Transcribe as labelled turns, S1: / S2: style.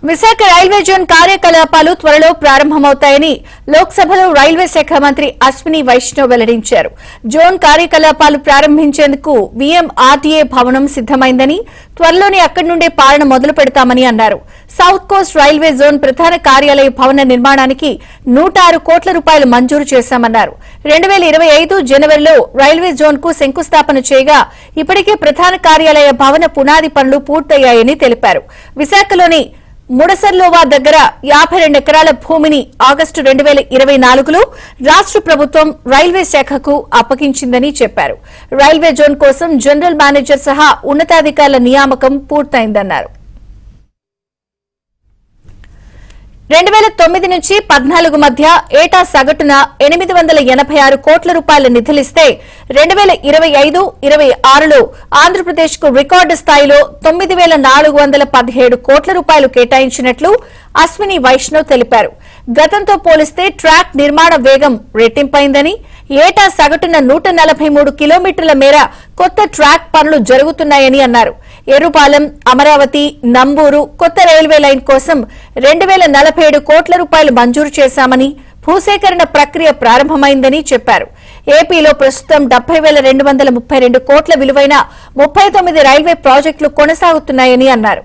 S1: Visakha railway zone కార్యకలాపాలు త్వరలో ప్రారంభమవుతాయని లోక్సభలో రైల్వే శాఖ మంత్రి అశ్విని వైష్ణవ్ వెల్లడించారు. జోన్ కార్యకలాపాలు ప్రారంభించేందుకు వీఎంఆర్డీఏ భవనం సిద్దమైందని, త్వరలోనే అక్కడి నుండే పాలన మొదలు పెడతామని అన్నారు. సౌత్ కోస్ట్ రైల్వే జోన్ ప్రధాన కార్యాలయ భవన నిర్మాణానికి 106 కోట్ల రూపాయలు మంజూరు చేశామన్నారు. 2025 జనవరిలో రైల్వే జోన్ కు శంకుస్థాపన చేయగా ఇప్పటికే ప్రధాన కార్యాలయ భవన పునాది పనులు పూర్తయ్యాయని తెలిపారు. విశాఖలోని ముడసర్లోవా దగ్గర 52 ఎకరాల భూమిని ఆగస్టు 2024లో రాష్ట్ర ప్రభుత్వం రైల్వే శాఖకు అప్పగించిందని చెప్పారు. రైల్వే జోన్ కోసం జనరల్ మేనేజర్ సహా ఉన్నతాధికారుల నియామకం పూర్తయిందన్నారు. 2009 నుంచి 14 మధ్య ఏటా సగటున 886 కోట్ల రూపాయల నిధులిస్తే 2025-26లో ఆంధ్రప్రదేశ్ కు రికార్డు స్థాయిలో 9417 కోట్ల రూపాయలు కేటాయించినట్లు అశ్విని వైష్ణవ్ తెలిపారు. గతంతో పోలిస్తే ట్రాక్ నిర్మాణ వేగం రెట్టింపైందని, ఏటా సగటున 143 కిలోమీటర్ల మేర కొత్త ట్రాక్ పనులు జరుగుతున్నాయని అన్నారు. ఎర్రుపాలెం, అమరావతి, నంబూరు కొత్త రైల్వే లైన్ కోసం 2047 కోట్ల రూపాయలు మంజూరు చేశామని, భూసేకరణ ప్రక్రియ ప్రారంభమైందని చెప్పారు. ఏపీలో ప్రస్తుతం 70,232 కోట్ల విలువైన 39 రైల్వే ప్రాజెక్టులు కొనసాగుతున్నాయని అన్నారు.